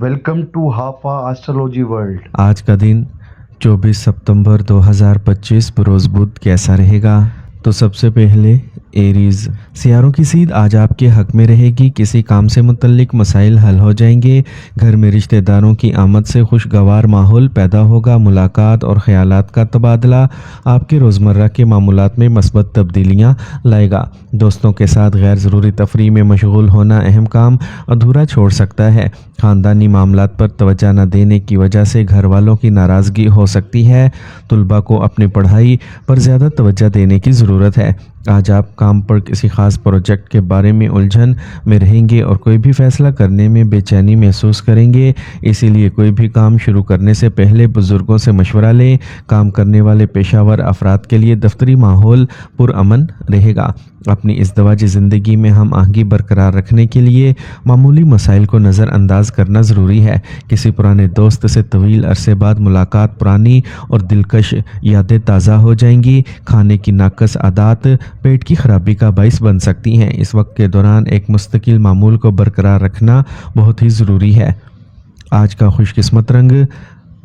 Welcome to हाफा astrology world. आज का दिन 24 सितंबर 2025 बरोज़ बुध कैसा रहेगा? तो सबसे पहले एरीज, सियारों की सीध आज आपके हक में रहेगी। किसी काम से मुतल्लिक मसाइल हल हो जाएंगे। घर में रिश्तेदारों की आमद से खुशगवार माहौल पैदा होगा। मुलाकात और ख्यालात का तबादला आपके रोज़मर्रा के मामूलात में मस्बत तब्दीलियाँ लाएगा। दोस्तों के साथ गैर ज़रूरी तफरीह में मशगूल होना अहम काम अधूरा छोड़ सकता है। ख़ानदानी मामलात पर तवज्जो न देने की वजह से घर वालों की नाराज़गी हो सकती है। तुलबा को अपनी पढ़ाई पर ज़्यादा तवज्जो देने की ज़रूरत है। आज आप काम पर किसी ख़ास प्रोजेक्ट के बारे में उलझन में रहेंगे और कोई भी फ़ैसला करने में बेचैनी महसूस करेंगे। इसीलिए कोई भी काम शुरू करने से पहले बुज़ुर्गों से मशवरा लें। काम करने वाले पेशावर अफराद के लिए दफ्तरी माहौल पुरअमन रहेगा। अपनी इज़्दिवाजी ज़िंदगी में हम आहंगी बरकरार रखने के लिए मामूली मसाइल को नज़रअंदाज करना ज़रूरी है। किसी पुराने दोस्त से तवील अरसे बाद मुलाकात पुरानी और दिलकश यादें ताज़ा हो जाएंगी। खाने की नाकस आदत पेट की खराबी का बाइस बन सकती हैं। इस वक्त के दौरान एक मुस्तकिल मामूल को बरकरार रखना बहुत ही ज़रूरी है। आज का खुशकिस्मत रंग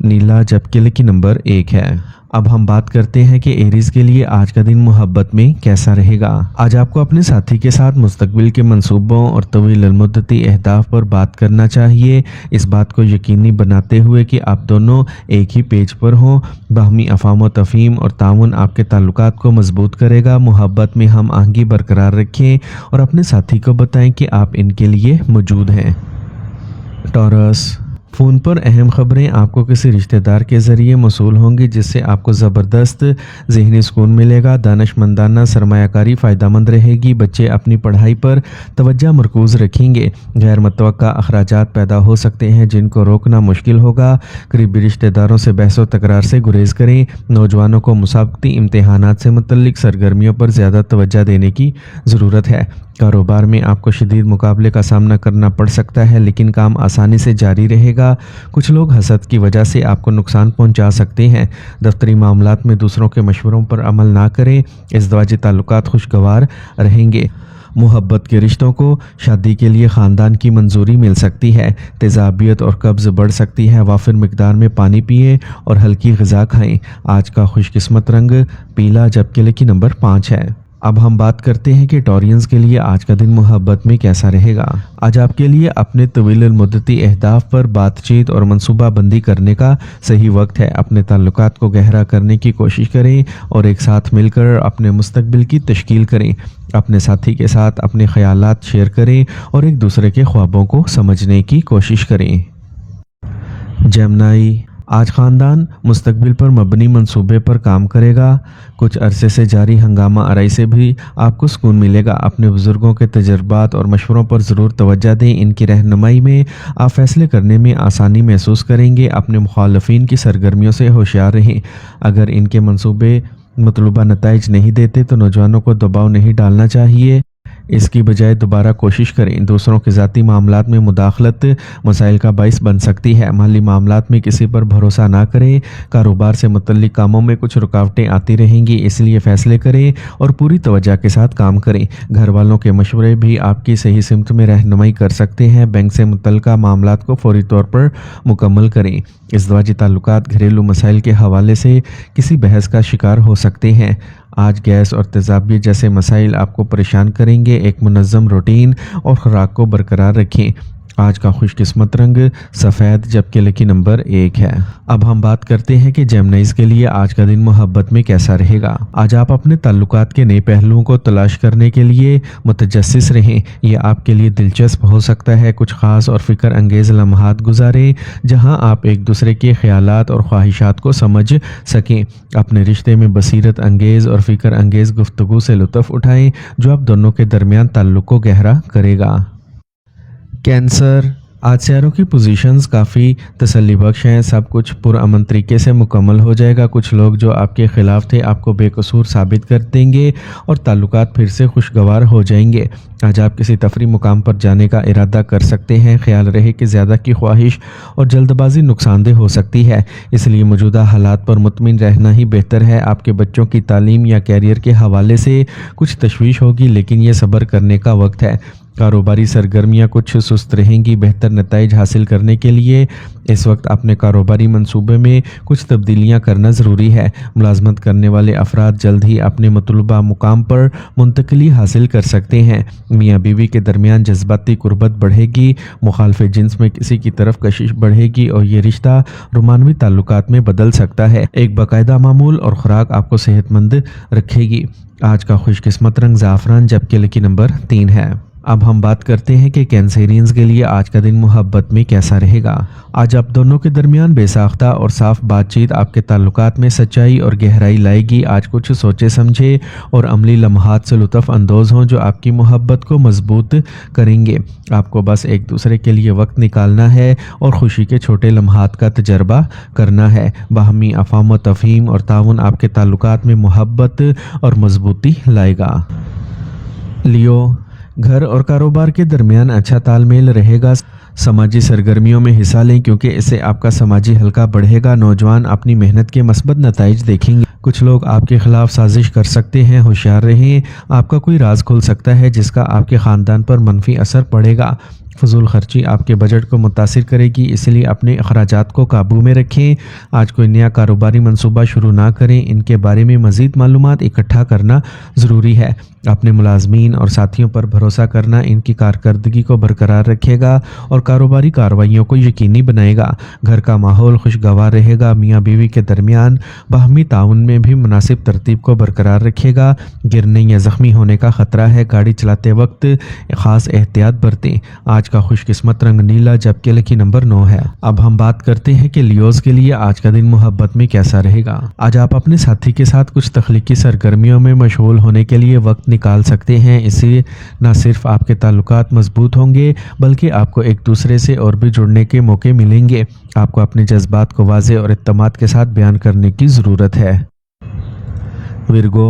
नीला जबकि लकी नंबर 1 है। अब हम बात करते हैं कि एरीज के लिए आज का दिन मोहब्बत में कैसा रहेगा। आज आपको अपने साथी के साथ मुस्तकबिल के मंसूबों और तवील मुद्दती अहदाफ पर बात करना चाहिए। इस बात को यकीनी बनाते हुए कि आप दोनों एक ही पेज पर हों। बाहमी अफ़ाम तफ़हीम और ताउन आपके ताल्लुकात को मजबूत करेगा। मोहब्बत में हम आहंगी बरकरार रखें और अपने साथी को बताएं कि आप इनके लिए मौजूद हैं। टॉरस, फ़ोन पर अहम ख़बरें आपको किसी रिश्तेदार के ज़रिए मौसूल होंगी जिससे आपको ज़बरदस्त ज़हनी सुकून मिलेगा। दानिशमंदाना सरमायाकारी फ़ायदेमंद रहेगी। बच्चे अपनी पढ़ाई पर तवज्जो मरकूज़ रखेंगे। गैर मुतवक्का अखराजात पैदा हो सकते हैं जिनको रोकना मुश्किल होगा। करीबी रिश्तेदारों से बहस व तकरार से गुरेज करें। नौजवानों को मुसाबकती इम्तिहानात से मुतल्लिक सरगर्मियों पर ज़्यादा तवज्जो देने की ज़रूरत है। कारोबार में आपको शदीद मुकाबले का सामना करना पड़ सकता है लेकिन काम आसानी से जारी रहेगा। कुछ लोग हसद की वजह से आपको नुकसान पहुंचा सकते हैं। दफ्तरी मामलात में दूसरों के मशवरों पर अमल ना करें। इज़्दिवाजी ताल्लुकात खुशगवार रहेंगे। मोहब्बत के रिश्तों को शादी के लिए ख़ानदान की मंजूरी मिल सकती है। तेज़ाबियत और कब्ज़ बढ़ सकती है। वाफिर मिकदार में पानी पिएं और हल्की ग़िज़ा खाएं। आज का खुशकिस्मत रंग पीला जबकि लकी नंबर 5 है। अब हम बात करते हैं कि टॉरियंस के लिए आज का दिन मोहब्बत में कैसा रहेगा। आज आपके लिए अपने तवील मुद्दती अहदाफ पर बातचीत और मनसूबा बंदी करने का सही वक्त है। अपने ताल्लुकात को गहरा करने की कोशिश करें और एक साथ मिलकर अपने मुस्तकबिल की तश्कील करें। अपने साथी के साथ अपने ख्यालात शेयर करें और एक दूसरे के ख्वाबों को समझने की कोशिश करें। जेमिनी, आज ख़ानदान मुस्तकबिल पर मबनी मंसूबे पर काम करेगा। कुछ अरसे से जारी हंगामा आराई से भी आपको सुकून मिलेगा। अपने बुज़ुर्गों के तजर्बात और मशवरों पर ज़रूर तवज्जो दें। इनकी रहनुमाई में आप फ़ैसले करने में आसानी महसूस करेंगे। अपने मुखालफिन की सरगर्मियों से होशियार रहें। अगर इनके मंसूबे मतलूबा नताइज नहीं देते तो नौजवानों को दबाव नहीं डालना चाहिए। इसकी बजाय दोबारा कोशिश करें। दूसरों के ज़ाती मामलात में मुदाखलत मसाइल का बाइस बन सकती है। माली मामलात में किसी पर भरोसा ना करें। कारोबार से मुतल्लिक कामों में कुछ रुकावटें आती रहेंगी, इसलिए फ़ैसले करें और पूरी तवज्जो के साथ काम करें। घर वालों के मशवरे भी आपकी सही सिमत में रहनुमाई कर सकते हैं। बैंक से मुतल्लिका मामलात को फौरी तौर पर मुकम्मल करें। इज़्दिवाजी ताल्लुकात घरेलू मसाइल के हवाले से किसी बहस का शिकार हो सकते हैं। आज गैस और तेज़ाबियत जैसे मसाइल आपको परेशान करेंगे। एक मुनज़्ज़म रूटीन और खुराक को बरकरार रखें। आज का खुशकिस्मत रंग सफ़ेद जबकि लकी नंबर 1 है। अब हम बात करते हैं कि जेमिनीज़ के लिए आज का दिन मोहब्बत में कैसा रहेगा। आज आप अपने ताल्लुकात के नए पहलुओं को तलाश करने के लिए मुतजस्सिस रहें। यह आपके लिए दिलचस्प हो सकता है। कुछ ख़ास और फ़िक्र अंगेज़ लम्हात गुजारें जहां आप एक दूसरे के ख़यालात और ख्वाहिशात को समझ सकें। अपने रिश्ते में बसीरत अंगेज़ और फ़िक्र अंगेज़ गुफ्तगू से लुत्फ़ उठाएँ जो आप दोनों के दरमियान ताल्लुक़ को गहरा करेगा। कैंसर, आज सियारों की पोजीशंस काफ़ी तसल्ली बख्श हैं। सब कुछ पुरअमन तरीके से मुकम्मल हो जाएगा। कुछ लोग जो आपके ख़िलाफ़ थे आपको बेकसूर साबित कर देंगे और ताल्लुकात फिर से खुशगवार हो जाएंगे। आज आप किसी तफरी मुकाम पर जाने का इरादा कर सकते हैं। ख्याल रहे कि ज़्यादा की ख्वाहिश और जल्दबाजी नुकसानदेह हो सकती है, इसलिए मौजूदा हालात पर मुतमिन रहना ही बेहतर है। आपके बच्चों की तालीम या कैरियर के हवाले से कुछ तशवीश होगी लेकिन ये सब्र करने का वक्त है। کاروباری سرگرمیاں کچھ سست رہیں گی۔ بہتر نتائج حاصل کرنے کے لیے اس وقت اپنے کاروباری منصوبے میں کچھ تبدیلیاں کرنا ضروری ہے۔ ملازمت کرنے والے افراد جلد ہی اپنے مطلوبہ مقام پر منتقلی حاصل کر سکتے ہیں۔ میاں بیوی کے درمیان جذباتی قربت بڑھے گی۔ مخالف جنس میں کسی کی طرف کشش بڑھے گی اور یہ رشتہ رومانوی تعلقات میں بدل سکتا ہے۔ ایک باقاعدہ معمول اور خوراک آپ کو صحت مند رکھے گی۔ آج کا خوش قسمت رنگ زعفران جبکہ لکی نمبر 3 ہے۔ اب ہم بات کرتے ہیں کہ کینسرینز کے لیے آج کا دن محبت میں کیسا رہے گا۔ آج آپ دونوں کے درمیان بے ساختہ اور صاف بات چیت آپ کے تعلقات میں سچائی اور گہرائی لائے گی۔ آج کچھ سوچے سمجھے اور عملی لمحات سے لطف اندوز ہوں جو آپ کی محبت کو مضبوط کریں گے۔ آپ کو بس ایک دوسرے کے لیے وقت نکالنا ہے اور خوشی کے چھوٹے لمحات کا تجربہ کرنا ہے۔ باہمی افہام و تفہیم اور تعاون آپ کے تعلقات میں محبت اور مضبوطی لائے گا۔ لیو، گھر اور کاروبار کے درمیان اچھا تال میل رہے گا۔ سماجی سرگرمیوں میں حصہ لیں کیونکہ اس سے آپ کا سماجی حلقہ بڑھے گا۔ نوجوان اپنی محنت کے مثبت نتائج دیکھیں گے۔ کچھ لوگ آپ کے خلاف سازش کر سکتے ہیں، ہوشیار رہیں۔ آپ کا کوئی راز کھل سکتا ہے جس کا آپ کے خاندان پر منفی اثر پڑے گا۔ فضول خرچی آپ کے بجٹ کو متاثر کرے گی، اس لیے اپنے اخراجات کو قابو میں رکھیں۔ آج کوئی نیا کاروباری منصوبہ شروع نہ کریں، ان کے بارے میں مزید معلومات اکٹھا کرنا ضروری ہے۔ اپنے ملازمین اور ساتھیوں پر بھروسہ کرنا ان کی کارکردگی کو برقرار رکھے گا اور کاروباری کارروائیوں کو یقینی بنائے گا۔ گھر کا ماحول خوشگوار رہے گا۔ میاں بیوی کے درمیان باہمی تعاون میں بھی مناسب ترتیب کو برقرار رکھے گا۔ گرنے یا زخمی ہونے کا خطرہ ہے۔ گاڑی چلاتے وقت خاص احتیاط برتیں۔ آج کا خوش قسمت رنگ نیلا جبکہ لکی نمبر 9 ہے۔ اب ہم بات کرتے ہیں کہ لیوز کے لیے آج کا دن محبت میں کیسا رہے گا۔ آج آپ اپنے ساتھی کے ساتھ کچھ تخلیقی سرگرمیوں میں مشغول ہونے کے لیے وقت نکال سکتے ہیں۔ اس سے نہ صرف آپ کے تعلقات مضبوط ہوں گے بلکہ آپ کو ایک دوسرے سے اور بھی جڑنے کے موقع ملیں گے۔ آپ کو اپنے جذبات کو واضح اور اعتماد کے ساتھ بیان کرنے کی ضرورت ہے۔ ورگو،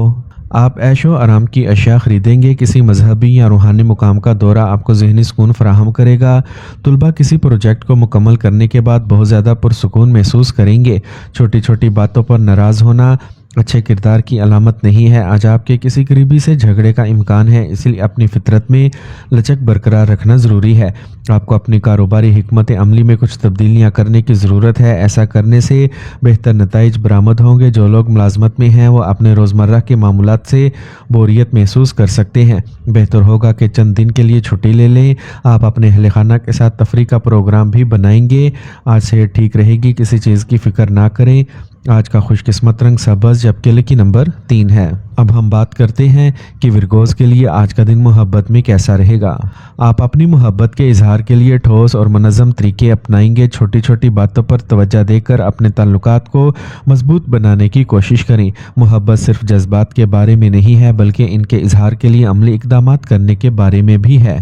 آپ عیش و آرام کی اشیاء خریدیں گے۔ کسی مذہبی یا روحانی مقام کا دورہ آپ کو ذہنی سکون فراہم کرے گا۔ طلباء کسی پروجیکٹ کو مکمل کرنے کے بعد بہت زیادہ پرسکون محسوس کریں گے۔ چھوٹی چھوٹی باتوں پر ناراض ہونا اچھے کردار کی علامت نہیں ہے۔ آج آپ کے کسی قریبی سے جھگڑے کا امکان ہے، اس لیے اپنی فطرت میں لچک برقرار رکھنا ضروری ہے۔ آپ کو اپنی کاروباری حکمت عملی میں کچھ تبدیلیاں کرنے کی ضرورت ہے۔ ایسا کرنے سے بہتر نتائج برآمد ہوں گے۔ جو لوگ ملازمت میں ہیں وہ اپنے روزمرہ کے معمولات سے بوریت محسوس کر سکتے ہیں۔ بہتر ہوگا کہ چند دن کے لیے چھٹی لے لیں۔ آپ اپنے اہل خانہ کے ساتھ تفریح کا پروگرام بھی بنائیں گے۔ آج صحت ٹھیک رہے گی، کسی چیز کی فکر نہ کریں۔ آج کا خوش قسمت رنگ سبز جبکہ لکی نمبر 3 ہے۔ اب ہم بات کرتے ہیں کہ ورگوز کے لیے آج کا دن محبت میں کیسا رہے گا۔ آپ اپنی محبت کے اظہار کے لیے ٹھوس اور منظم طریقے اپنائیں گے۔ چھوٹی چھوٹی باتوں پر توجہ دے کر اپنے تعلقات کو مضبوط بنانے کی کوشش کریں۔ محبت صرف جذبات کے بارے میں نہیں ہے بلکہ ان کے اظہار کے لیے عملی اقدامات کرنے کے بارے میں بھی ہے۔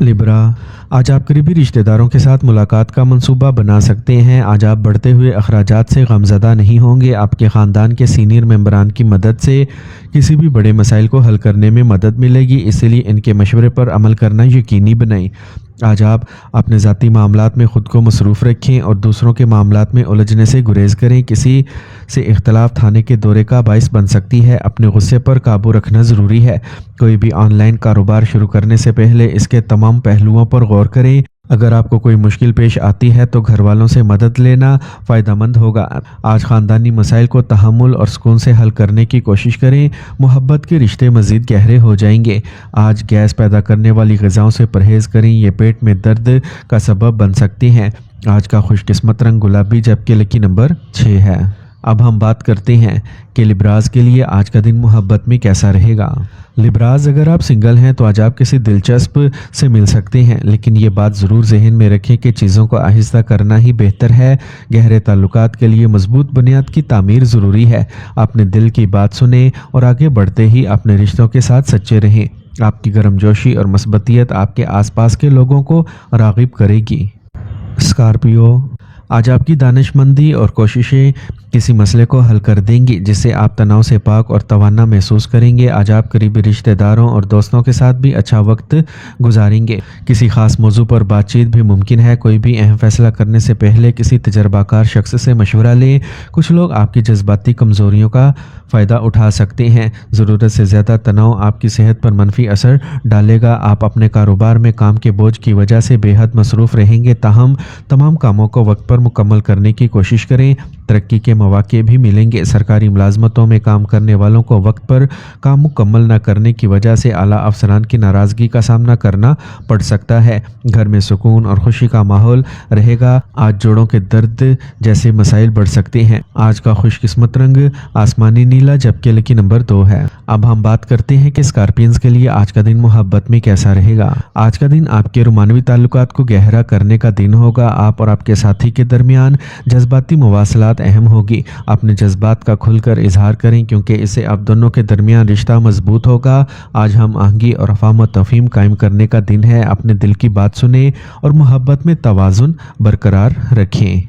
لبرا، آج آپ قریبی رشتہ داروں کے ساتھ ملاقات کا منصوبہ بنا سکتے ہیں۔ آج آپ بڑھتے ہوئے اخراجات سے غمزدہ نہیں ہوں گے۔ آپ کے خاندان کے سینئر ممبران کی مدد سے کسی بھی بڑے مسائل کو حل کرنے میں مدد ملے گی، اس لیے ان کے مشورے پر عمل کرنا یقینی بنائیں۔ آج آپ اپنے ذاتی معاملات میں خود کو مصروف رکھیں اور دوسروں کے معاملات میں الجھنے سے گریز کریں۔ کسی سے اختلاف تھانے کے دورے کا باعث بن سکتی ہے۔ اپنے غصے پر قابو رکھنا ضروری ہے۔ کوئی بھی آن لائن کاروبار شروع کرنے سے پہلے اس کے تمام پہلوؤں پر غور کریں۔ اگر آپ کو کوئی مشکل پیش آتی ہے تو گھر والوں سے مدد لینا فائدہ مند ہوگا۔ آج خاندانی مسائل کو تحمل اور سکون سے حل کرنے کی کوشش کریں۔ محبت کے رشتے مزید گہرے ہو جائیں گے۔ آج گیس پیدا کرنے والی غذاؤں سے پرہیز کریں، یہ پیٹ میں درد کا سبب بن سکتی ہیں۔ آج کا خوش قسمت رنگ گلابی جبکہ لکی نمبر 6 ہے۔ اب ہم بات کرتے ہیں کہ لبراز کے لیے آج کا دن محبت میں کیسا رہے گا۔ لبراز، اگر آپ سنگل ہیں تو آج آپ کسی دلچسپ سے مل سکتے ہیں، لیکن یہ بات ضرور ذہن میں رکھیں کہ چیزوں کو آہستہ کرنا ہی بہتر ہے۔ گہرے تعلقات کے لیے مضبوط بنیاد کی تعمیر ضروری ہے۔ اپنے دل کی بات سنیں اور آگے بڑھتے ہی اپنے رشتوں کے ساتھ سچے رہیں۔ آپ کی گرمجوشی اور مثبتیت آپ کے آس پاس کے لوگوں کو راغب کرے گی۔ اسکارپیو، آج آپ کی دانش مندی اور کوششیں किसी मसले को हल कर देंगी जिससे आप तनाव से पाक और तवाना महसूस करेंगे। आज आप करीबी रिश्तेदारों और दोस्तों के साथ भी अच्छा वक्त गुजारेंगे। किसी खास मौजू पर बातचीत भी मुमकिन है। कोई भी अहम फैसला करने से पहले किसी तजर्बाकार शख्स से मशवरा लें। कुछ लोग आपकी जज्बाती कमजोरियों का फ़ायदा उठा सकते हैं। ज़रूरत से ज़्यादा तनाव आपकी सेहत पर मनफी असर डालेगा। आप अपने कारोबार में काम के बोझ की वजह से बेहद मसरूफ़ रहेंगे। ताहम तमाम कामों को वक्त पर मुकम्मल करने की कोशिश करें। तरक्की के मौके भी मिलेंगे। सरकारी मुलाजमतों में काम करने वालों को वक्त पर काम मुकम्मल न करने की वजह से आला अफसरान की नाराज़गी का सामना करना पड़ सकता है। घर में सुकून और खुशी का माहौल रहेगा। आज जोड़ों के दर्द जैसे मसाइल बढ़ सकते हैं। आज का खुशकिस्मत रंग आसमानी नीला जबकि लकी नंबर 2 है। अब हम बात करते हैं कि स्कॉर्पियंस के लिए आज का दिन मोहब्बत में कैसा रहेगा। आज का दिन आपके रोमानवी ताल्लुकात को गहरा करने का दिन होगा। आप और आपके साथी के दरमियान जज्बाती मवासलात अहम होगी। अपने जज्बात का खुलकर इजहार करें क्योंकि इससे आप दोनों के दरमियान रिश्ता मजबूत होगा। आज हम आहंगी और अफाम तफहीम कायम करने का दिन है। अपने दिल की बात सुने और मोहब्बत में तवाज़ुन बरकरार रखें।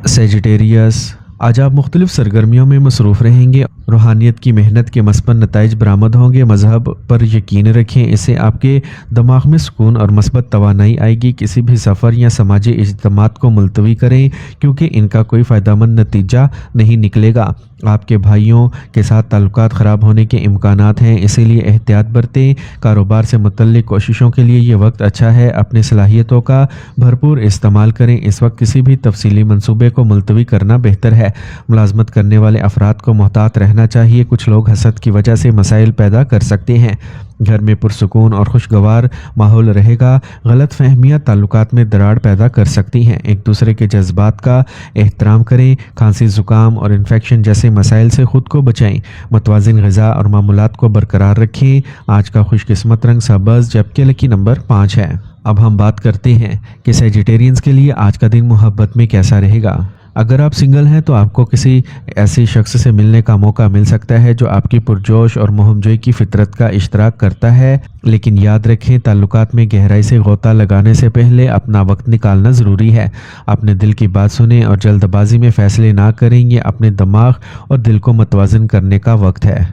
सेजिटेरियस, आज आप मुख्तलिफ सरगर्मियों में मसरूफ़ रहेंगे। रूहानियत की मेहनत के मस्बत नताइज बरामद होंगे। मजहब पर यकीन रखें, इससे आपके दिमाग में सुकून और मस्बत तवानाई आएगी। किसी भी सफ़र या समाजी इज्तिमात को मुलतवी करें क्योंकि इनका कोई फ़ायदेमंद नतीजा नहीं निकलेगा। आपके भाइयों के साथ ताल्लुकात ख़राब होने के इम्कानात हैं, इसीलिए एहतियात बरतें। कारोबार से मुतल्लिक कोशिशों के लिए ये वक्त अच्छा है। अपनी सलाहियतों का भरपूर इस्तेमाल करें। इस वक्त किसी भी तफसीली मंसूबे को मुलतवी करना बेहतर है। मुलाजमत करने वाले अफराद को मोहतात रहना चाहिए। कुछ लोग हसद की वजह से मसाइल पैदा कर सकते हैं। घर में पुरसुकून और खुशगवार माहौल रहेगा। गलत फहमियाँ ताल्लुकात में दरार पैदा कर सकती हैं। एक दूसरे के जज्बात का एहतराम करें। खांसी, ज़ुकाम और इन्फेक्शन जैसे मसाइल से ख़ुद को बचाएं। मतवाज़िन ग़िज़ा और मामूलात को बरकरार रखें। आज का खुशकिस्मत रंग सब्ज़ जबकि लकी नंबर 5 है। अब हम बात करते हैं कि सेजिटेरियंस के लिए आज का दिन मोहब्बत में कैसा रहेगा। अगर आप सिंगल हैं तो आपको किसी ऐसे शख्स से मिलने का मौका मिल सकता है जो आपकी पुरजोश और मुहमजोई की फितरत का इश्तराक करता है। लेकिन याद रखें, ताल्लुकात में गहराई से गोता लगाने से पहले अपना वक्त निकालना ज़रूरी है। अपने दिल की बात सुनें और जल्दबाजी में फ़ैसले ना करें। ये अपने दिमाग और दिल को मतवाज़न करने का वक्त है।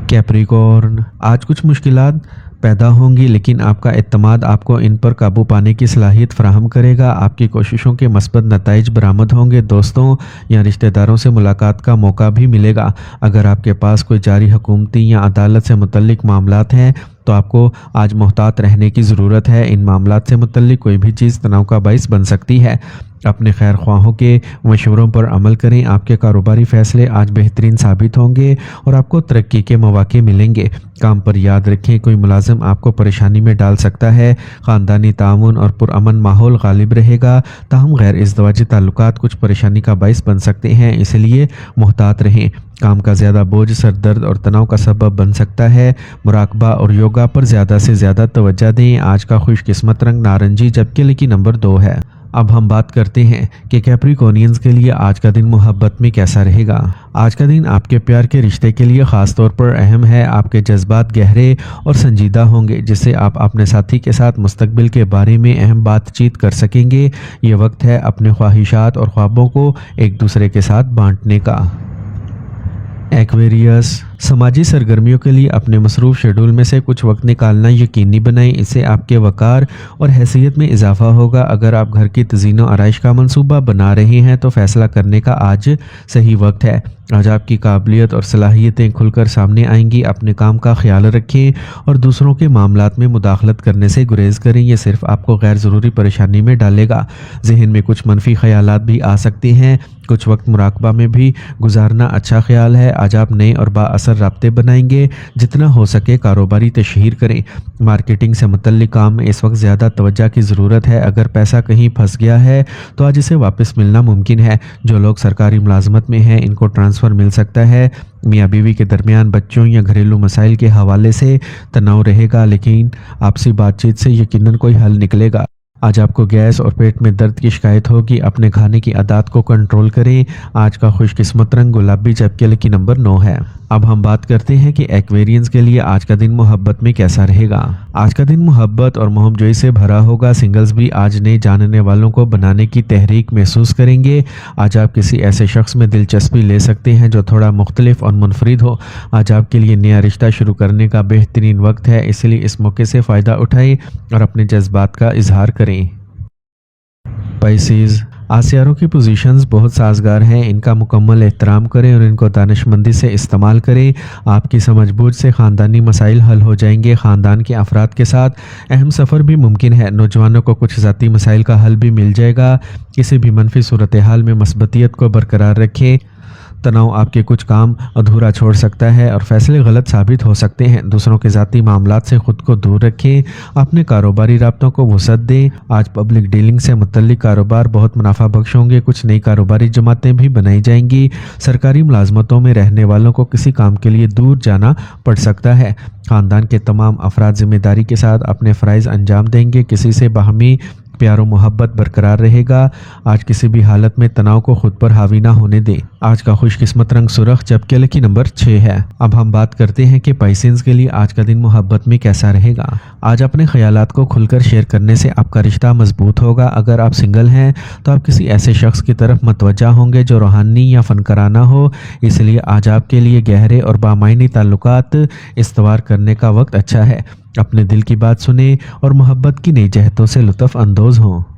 कैप्रिकॉर्न, आज कुछ मुश्किलात पैदा होंगी लेकिन आपका एतमाद आपको इन पर काबू पाने की सलाहियत फराहम करेगा। आपकी कोशिशों के मस्बत नताइज बरामद होंगे। दोस्तों या रिश्तेदारों से मुलाकात का मौका भी मिलेगा। अगर आपके पास कोई जारी हुकूमती या अदालत से मुतल्लिक मामलात हैं तो आपको आज मोहतात रहने की ज़रूरत है। इन मामलात से मुतल्लिक कोई भी चीज़ तनाव का बाइस बन सकती है। अपने खैर ख्वाहों के मशवरों पर अमल करें। आपके कारोबारी फ़ैसले आज बेहतरीन साबित होंगे और आपको तरक्की के मौके मिलेंगे। काम पर याद रखें, कोई मुलाजिम आपको परेशानी में डाल सकता है। ख़ानदानी ताउन और पुरअमन माहौल गालिब रहेगा। ताहम गैर इज़्दवाजी ताल्लुकात कुछ परेशानी का बाइस बन सकते हैं, इसलिए मोहतात रहें। काम का ज़्यादा बोझ सर दर्द और तनाव का सबब बन सकता है। मुराकबा और योगा पर ज़्यादा से ज़्यादा तवज्जो दें। आज का खुशकिस्मत रंग नारंगी जबकि लकी नंबर 2 है। अब हम बात करते हैं कि कैप्रिकॉर्नियंस के लिए आज का दिन मोहब्बत में कैसा रहेगा। आज का दिन आपके प्यार के रिश्ते के लिए ख़ास तौर पर अहम है। आपके जज्बात गहरे और संजीदा होंगे जिससे आप अपने साथी के साथ मुस्तकबिल के बारे में अहम बातचीत कर सकेंगे। ये वक्त है अपने ख्वाहिशात और ख्वाबों को एक दूसरे के साथ बांटने का। एक्वेरियस, समाजी सरगर्मियों के लिए अपने मसरूफ़ शेड्यूल में से कुछ वक्त निकालना यकीनी बनाएं। इससे आपके वक़ार और हैसियत में इजाफा होगा। अगर आप घर की तज़ीन व आराइश का मंसूबा बना रहे हैं तो फ़ैसला करने का आज सही वक्त है। आज आपकी काबिलियत और सलाहियतें खुलकर सामने आएंगी। अपने काम का ख्याल रखें और दूसरों के मामलात में मुदाखलत करने से गुरेज करें। यह सिर्फ आपको गैर ज़रूरी परेशानी में डालेगा। जहन में कुछ मनफी ख्यालात भी आ सकते हैं। कुछ वक्त मुराकबा में भी गुजारना अच्छा ख्याल है। आज आप नए और बाअसर राब्ते बनाएंगे। जितना हो सके कारोबारी तशहीर करें। मार्केटिंग से मुतल्लिक काम में इस वक्त ज़्यादा तवज्जो की ज़रूरत है। अगर पैसा कहीं फंस गया है तो आज इसे वापस मिलना मुमकिन है। जो लोग सरकारी मुलाजमत में हैं इनको ट्रांसफ़र मिल सकता है। मियाँ बीवी के दरमियान बच्चों या घरेलू मसाइल के हवाले से तनाव रहेगा, लेकिन आपसी बातचीत से यकीनन कोई हल निकलेगा। आज आपको गैस और पेट में दर्द की शिकायत होगी। अपने खाने की आदत को कंट्रोल करें। आज का खुशकिस्मत रंग गुलाबी जबकि लकी नंबर 9 है। اب ہم بات کرتے ہیں کہ ایکویرینس کے لیے آج کا دن محبت میں کیسا رہے گا۔ آج کا دن محبت اور مہم جوئی سے بھرا ہوگا۔ سنگلز بھی آج نئے جاننے والوں کو بنانے کی تحریک محسوس کریں گے۔ آج آپ کسی ایسے شخص میں دلچسپی لے سکتے ہیں جو تھوڑا مختلف اور منفرد ہو۔ آج آپ کے لیے نیا رشتہ شروع کرنے کا بہترین وقت ہے، اس لیے اس موقع سے فائدہ اٹھائیں اور اپنے جذبات کا اظہار کریں۔ پائسیز، آج سیاروں کی پوزیشنز بہت سازگار ہیں، ان کا مکمل احترام کریں اور ان کو دانش مندی سے استعمال کریں۔ آپ کی سمجھ بوجھ سے خاندانی مسائل حل ہو جائیں گے۔ خاندان کے افراد کے ساتھ اہم سفر بھی ممکن ہے۔ نوجوانوں کو کچھ ذاتی مسائل کا حل بھی مل جائے گا۔ کسی بھی منفی صورتحال میں مثبتیت کو برقرار رکھیں۔ تناؤ آپ کے کچھ کام ادھورا چھوڑ سکتا ہے اور فیصلے غلط ثابت ہو سکتے ہیں۔ دوسروں کے ذاتی معاملات سے خود کو دور رکھیں۔ اپنے کاروباری رابطوں کو وسعت دیں۔ آج پبلک ڈیلنگ سے متعلق کاروبار بہت منافع بخش ہوں گے۔ کچھ نئی کاروباری جماعتیں بھی بنائی جائیں گی۔ سرکاری ملازمتوں میں رہنے والوں کو کسی کام کے لیے دور جانا پڑ سکتا ہے۔ خاندان کے تمام افراد ذمہ داری کے ساتھ اپنے فرائض انجام دیں گے۔ کسی سے باہمی پیار و محبت برقرار رہے گا۔ آج کسی بھی حالت میں تناؤ کو خود پر حاوی نہ ہونے دیں۔ آج کا خوش قسمت رنگ سرخ جبکہ لکی نمبر 6 ہے۔ اب ہم بات کرتے ہیں کہ پائسینز کے لیے آج کا دن محبت میں کیسا رہے گا۔ آج اپنے خیالات کو کھل کر شیئر کرنے سے آپ کا رشتہ مضبوط ہوگا۔ اگر آپ سنگل ہیں تو آپ کسی ایسے شخص کی طرف متوجہ ہوں گے جو روحانی یا فنکارانہ ہو، اس لیے آج آپ کے لیے گہرے اور بامعنی تعلقات استوار کرنے کا وقت اچھا ہے۔ اپنے دل کی بات سنیں اور محبت کی نئی جہتوں سے لطف اندوز ہوں۔